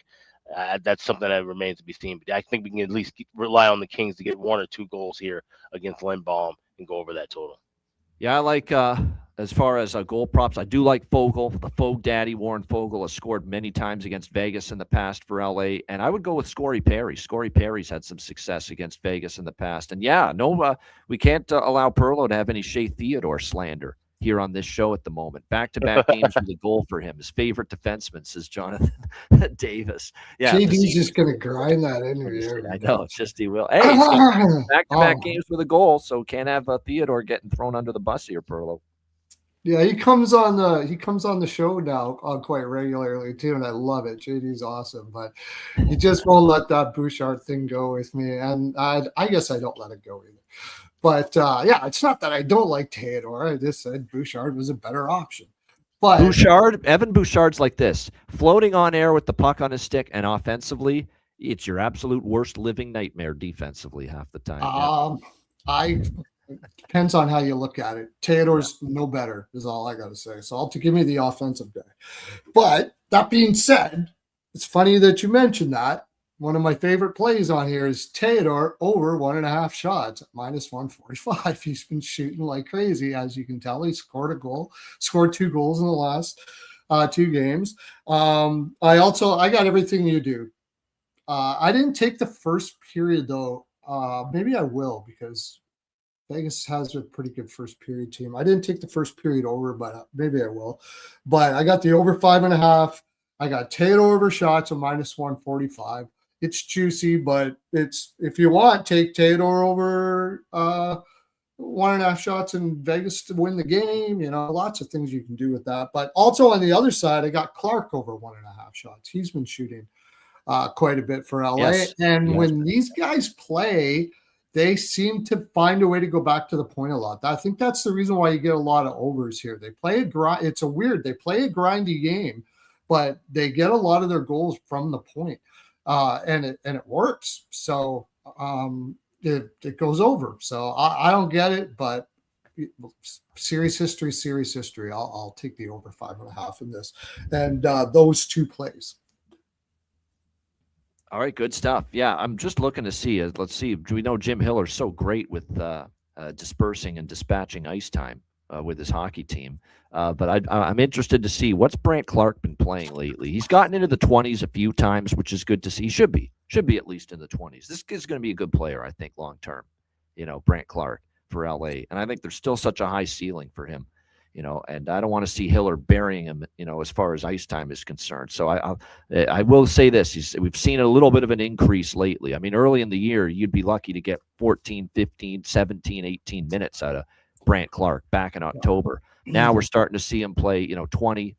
That's something that remains to be seen. But I think we can at least rely on the Kings to get 1 or 2 goals here against Lindbaum and go over that total. Yeah, I like, as far as goal props, I do like Fogle. The Fogue daddy, Warren Fogle, has scored many times against Vegas in the past for LA. And I would go with Scory Perry. Scory Perry's had some success against Vegas in the past. And yeah, we can't allow Perlo to have any Shea Theodore slander here on this show at the moment. Back-to-back games with a goal for him. His favorite defenseman, says Jonathan Davis. Yeah, JD's just going to grind that in here. I know, it's just he will. Hey, he's got back-to-back games with a goal, so can't have Theodore getting thrown under the bus here, Perlo. Yeah, he comes on the show now quite regularly too, and I love it. JD's awesome, but he just won't let that Bouchard thing go with me, and I guess I don't let it go either. But yeah, it's not that I don't like Theodore. I just said Bouchard was a better option. But Evan Bouchard's like this, floating on air with the puck on his stick, and offensively, it's your absolute worst living nightmare defensively half the time. Depends on how you look at it. Theodore's no better is all I got to say. So give me the offensive guy. But that being said, it's funny that you mentioned that. One of my favorite plays on here is Theodore over 1.5 shots at minus 145. He's been shooting like crazy. As you can tell, he scored 2 goals in the last 2 games. I got everything you do. I didn't take the first period though. Maybe I will because Vegas has a pretty good first period team. I didn't take the first period over, but maybe I will. But I got the over 5.5. I got Theodore over shots of minus 145. It's juicy, but it's if you want, take Theodore over 1.5 shots in Vegas to win the game. Lots of things you can do with that. But also on the other side, I got Clark over 1.5 shots. He's been shooting quite a bit for LA. Yes. And when these guys play, they seem to find a way to go back to the point a lot. I think that's the reason why you get a lot of overs here. They play they play a grindy game, but they get a lot of their goals from the point. And it works. So it goes over. So I don't get it, but series history. I'll take the over 5.5 in this, and those 2 plays. All right, good stuff. Yeah, I'm just looking to see. Let's see. We know Jim Hiller's so great with dispersing and dispatching ice time with his hockey team. But I'm interested to see what's Brandt Clark been playing lately. He's gotten into the 20s a few times, which is good to see. He should be at least in the 20s. This is going to be a good player, I think, long term. Brandt Clark for LA, and I think there's still such a high ceiling for him. And I don't want to see Hiller burying him, as far as ice time is concerned. So I will say this. We've seen a little bit of an increase lately. I mean, early in the year, you'd be lucky to get 14, 15, 17, 18 minutes out of Brandt Clark back in October. Now we're starting to see him play, 20,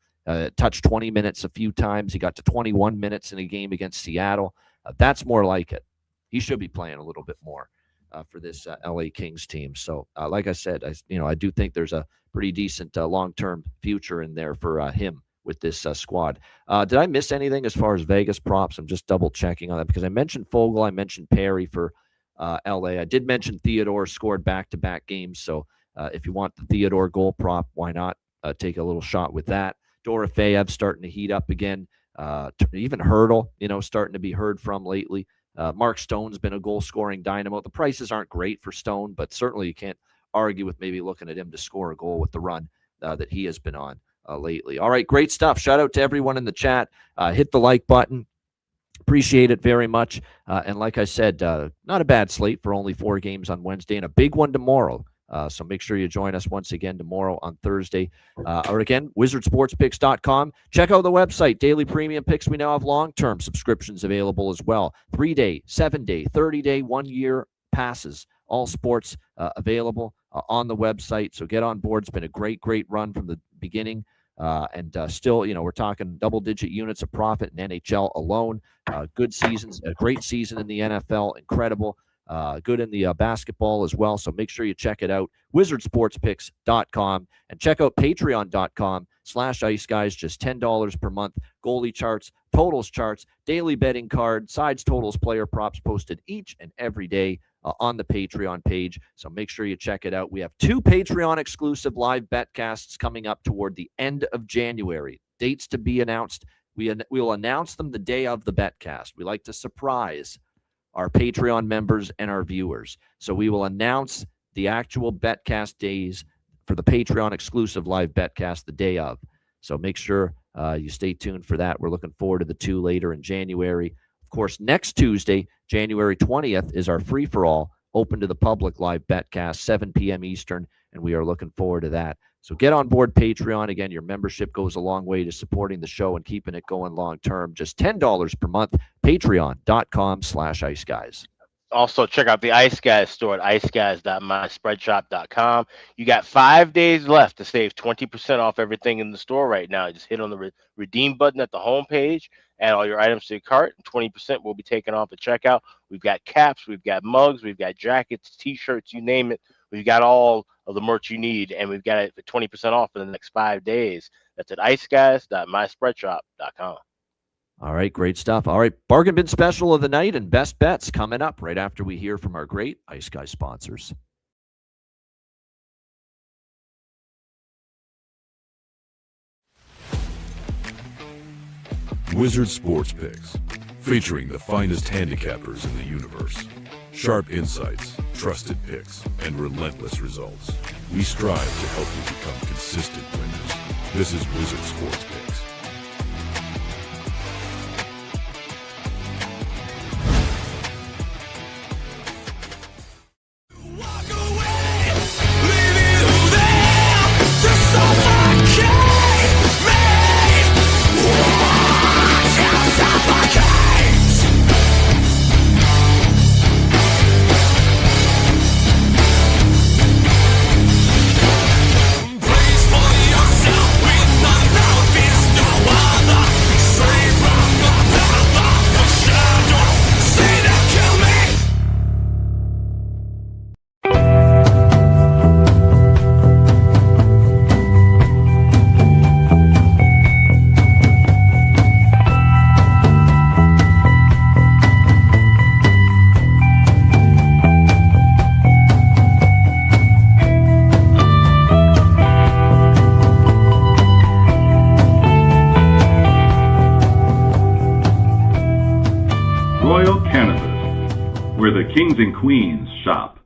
touch 20 minutes a few times. He got to 21 minutes in a game against Seattle. That's more like it. He should be playing a little bit more. for this LA Kings team. So, like I said, I do think there's a pretty decent long-term future in there for him with this squad. Did I miss anything as far as Vegas props? I'm just double checking on that because I mentioned Fogle, I mentioned Perry for LA. I did mention Theodore scored back-to-back games. So if you want the Theodore goal prop, why not take a little shot with that? Dorofeyev starting to heat up again. Even Hurdle, starting to be heard from lately. Mark Stone's been a goal-scoring dynamo. The prices aren't great for Stone, but certainly you can't argue with maybe looking at him to score a goal with the run that he has been on lately. All right, great stuff. Shout out to everyone in the chat. Hit the like button. Appreciate it very much. And like I said, not a bad slate for only 4 games on Wednesday and a big one tomorrow. So make sure you join us once again tomorrow on Thursday. Or again, wizardsportspicks.com. Check out the website. Daily premium picks. We now have long-term subscriptions available as well. 3-day, 7-day, 30-day, 1-year passes. All sports available on the website. So get on board. It's been a great, great run from the beginning. And still, we're talking double-digit units of profit in NHL alone. Good seasons, a great season in the NFL, incredible. Good in the basketball as well. So make sure you check it out. wizardsportspicks.com and check out patreon.com/iceguys. Just $10 per month. Goalie charts, totals charts, daily betting card, sides, totals, player props posted each and every day on the Patreon page. So make sure you check it out. We have 2 Patreon exclusive live betcasts coming up toward the end of January. Dates to be announced. We will announce them the day of the betcast. We like to surprise our Patreon members and our viewers. So we will announce the actual betcast days for the Patreon exclusive live betcast the day of. So make sure you stay tuned for that. We're looking forward to the 2 later in January. Of course, next Tuesday, January 20th, is our free-for-all, open to the public live betcast, 7 p.m. Eastern, and we are looking forward to that. So get on board Patreon. Again, your membership goes a long way to supporting the show and keeping it going long-term. Just $10 per month, patreon.com/iceguys. Also, check out the Ice Guys store at iceguys.myspreadshop.com. You got 5 days left to save 20% off everything in the store right now. Just hit on the redeem button at the homepage, add all your items to your cart, and 20% will be taken off at checkout. We've got caps, we've got mugs, we've got jackets, T-shirts, you name it. We've got all of the merch you need, and we've got it for 20% off in the next 5 days. That's at iceguys.myspreadshop.com. All right, great stuff. All right, bargain bin special of the night and best bets coming up right after we hear from our great Ice Guy sponsors. Wizard Sports Picks, featuring the finest handicappers in the universe. Sharp insights, trusted picks, and relentless results. We strive to help you become consistent winners. This is Wizard Sports Picks. Kings and queens shop.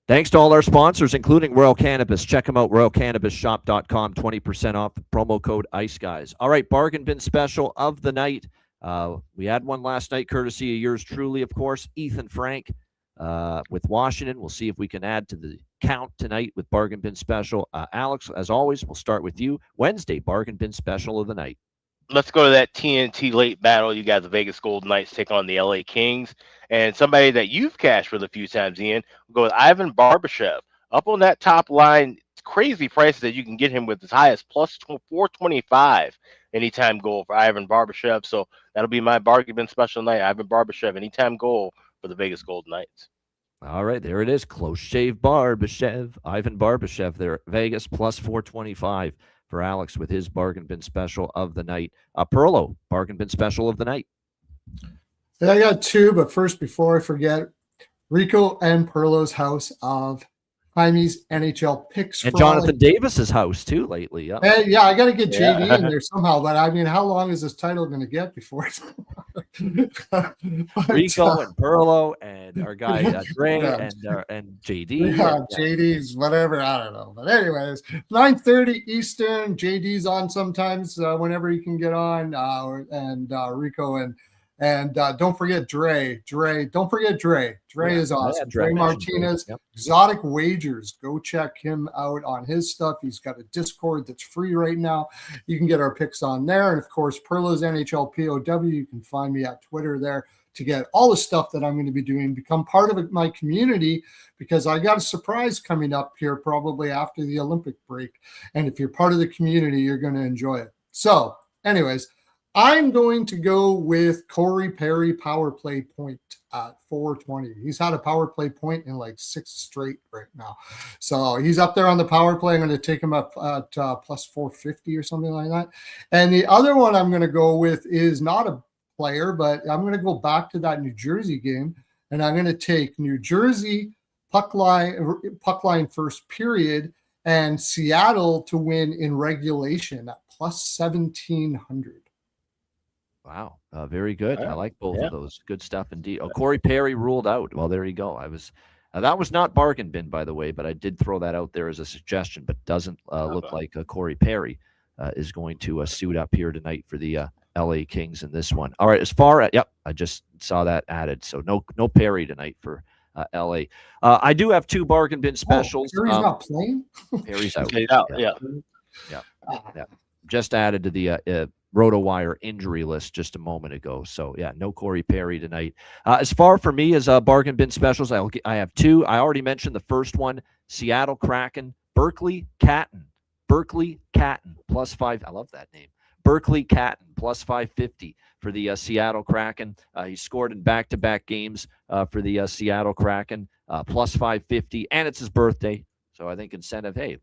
Thanks to all our sponsors, including Royal Cannabis. Check them out, royalcannabisshop.com, 20% off, promo code ICEGUYS. All right, bargain bin special of the night. We had one last night, courtesy of yours truly, of course, Ethan Frank with Washington. We'll see if we can add to the count tonight with bargain bin special. Alex, as always, we'll start with you. Wednesday, bargain bin special of the night. Let's go to that TNT late battle. You got the Vegas Golden Knights take on the LA Kings. And somebody that you've cashed with a few times, Ian, we'll go with Ivan Barbashev. Up on that top line, crazy prices that you can get him with as high as plus 425 anytime goal for Ivan Barbashev. So that'll be my bargain bin special night. Ivan Barbashev, anytime goal for the Vegas Golden Knights. All right, there it is. Close shave Barbashev. Ivan Barbashev there at Vegas plus 425 for Alex with his bargain bin special of the night. Perlo, bargain bin special of the night. Yeah, I got two, but first, before I forget, Rico and Perlo's house of Jaime's NHL picks. And Jonathan Davis's house, too, lately. Yeah, yeah, I got to get JD in there somehow. But, I mean, how long is this title going to get before it's Rico and Perlo and our guy Dre and JD. Yeah, JD's whatever. I don't know. But anyways, 9:30 Eastern. JD's on sometimes whenever he can get on. And Rico and don't forget Dre. Don't forget Dre. Dre is awesome. Dre Martinez, Exotic Wagers. Go check him out on his stuff. He's got a Discord that's free right now. You can get our picks on there. And, of course, Perlo's NHL POW. You can find me at Twitter there to get all the stuff that I'm going to be doing. Become part of my community because I got a surprise coming up here probably after the Olympic break. And if you're part of the community, you're going to enjoy it. So, anyways, I'm going to go with Corey Perry power play point at 420. He's had a power play point in like 6 straight right now. So he's up there on the power play. I'm going to take him up at plus 450 or something like that. And the other one I'm going to go with is not a player, but I'm going to go back to that New Jersey game. And I'm going to take New Jersey puck line first period and Seattle to win in regulation at plus 1,700. Wow, very good. I like both of those. Good stuff indeed. Oh, Corey Perry ruled out. Well, there you go. That was not bargain bin, by the way, but I did throw that out there as a suggestion. But doesn't look like Corey Perry is going to suit up here tonight for the LA Kings in this one. All right, as far as I just saw that added. So no Perry tonight for LA. I do have 2 bargain bin specials. Perry's not playing. Perry's out. Yeah. Just added to the RotoWire injury list just a moment ago. So, no Corey Perry tonight. As far for me as bargain bin specials, I have 2. I already mentioned the first one, Seattle Kraken, Berkeley Catton. Plus 5. I love that name. Berkeley Catton, plus 550 for the Seattle Kraken. He scored in back-to-back games for the Seattle Kraken, plus 550, and it's his birthday. So I think incentive, hey,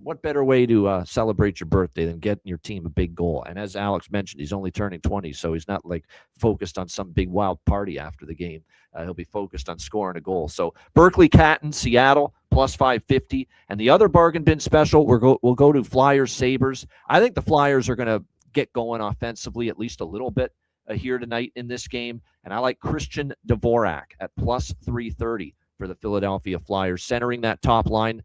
what better way to celebrate your birthday than getting your team a big goal? And as Alex mentioned, he's only turning 20, so he's not like focused on some big wild party after the game. He'll be focused on scoring a goal. So Berkeley Catton, Seattle, plus 550. And the other bargain bin special, we'll go to Flyers Sabres. I think the Flyers are going to get going offensively at least a little bit here tonight in this game. And I like Christian Dvorak at plus 330 for the Philadelphia Flyers, centering that top line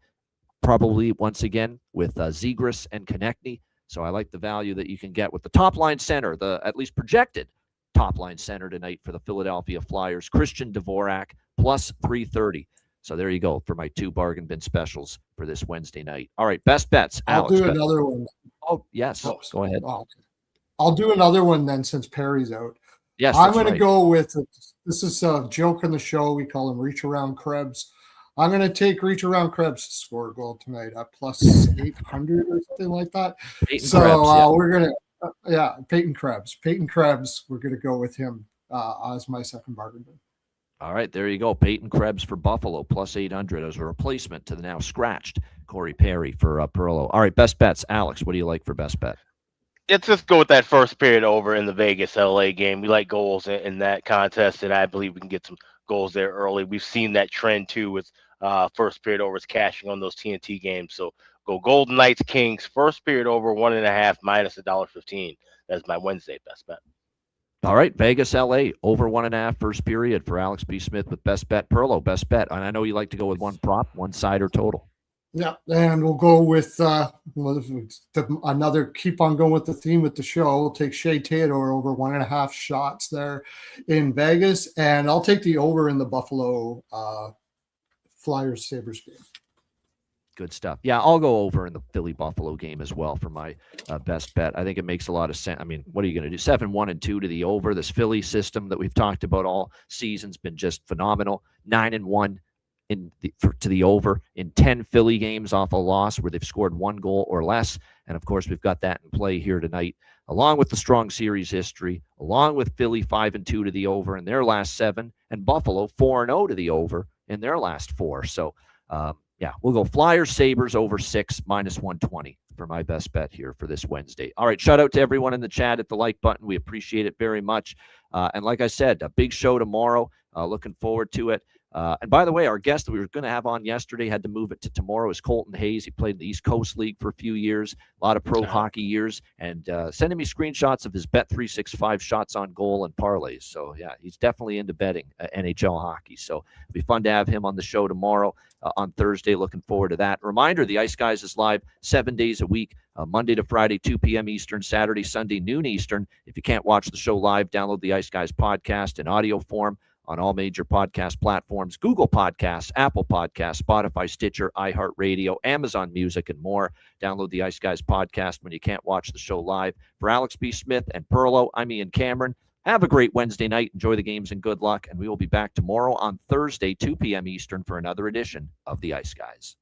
probably once again with Zegras and Konechny. So I like the value that you can get with the top line center, the at least projected top line center tonight for the Philadelphia Flyers, Christian Dvorak, plus 330. So there you go for my 2 bargain bin specials for this Wednesday night. All right, best bets. Alex, I'll do another one. Oh, yes. Go ahead. Oh, okay. I'll do another one then since Perry's out. Yes, I'm going to go with, this is a joke in the show. We call him Reach Around Krebs. I'm going to take Reach Around Krebs to score a goal tonight at plus 800 or something like that. We're going to, Peyton Krebs. We're going to go with him as my second bargain bin. All right, there you go. Peyton Krebs for Buffalo, plus 800 as a replacement to the now scratched Corey Perry for Perlo. All right, best bets. Alex, what do you like for best bet? Let's just go with that first period over in the Vegas LA game. We like goals in that contest, and I believe we can get some goals there early. We've seen that trend too with first period overs cashing on those TNT games. So go Golden Knights Kings, first period over 1.5 minus $1.15. That's my Wednesday best bet. All right, Vegas LA over 1.5 first period for Alex B. Smith with best bet. Perlo, best bet. And I know you like to go with one prop, one side or total. Yeah, and we'll go with another. Keep on going with the theme with the show. We'll take Shea Theodore over 1.5 shots there in Vegas, and I'll take the over in the Buffalo Flyers Sabres game. Good stuff. Yeah, I'll go over in the Philly Buffalo game as well for my best bet. I think it makes a lot of sense. I mean, what are you going to do? 7-1-2 to the over. This Philly system that we've talked about all season's been just phenomenal. 9-1 to the over in 10 Philly games off a loss where they've scored 1 goal or less. And of course, we've got that in play here tonight, along with the strong series history, along with Philly 5-2 to the over in their last 7, and Buffalo 4-0 to the over in their last 4. So, yeah, we'll go Flyers, Sabres over 6, -120 for my best bet here for this Wednesday. All right, shout out to everyone in the chat at the like button. We appreciate it very much. And like I said, a big show tomorrow. Looking forward to it. And by the way, our guest that we were going to have on yesterday had to move it to tomorrow is Colton Hayes. He played in the East Coast League for a few years, a lot of pro hockey years, and sending me screenshots of his Bet365 shots on goal and parlays. So, yeah, he's definitely into betting NHL hockey. So it'll be fun to have him on the show tomorrow on Thursday. Looking forward to that. Reminder, the Ice Guys is live 7 days a week, Monday to Friday, 2 p.m. Eastern, Saturday, Sunday, noon Eastern. If you can't watch the show live, download the Ice Guys podcast in audio form on all major podcast platforms, Google Podcasts, Apple Podcasts, Spotify, Stitcher, iHeartRadio, Amazon Music, and more. Download the Ice Guys podcast when you can't watch the show live. For Alex B. Smith and Perlo, I'm Ian Cameron. Have a great Wednesday night. Enjoy the games and good luck. And we will be back tomorrow on Thursday, 2 p.m. Eastern for another edition of the Ice Guys.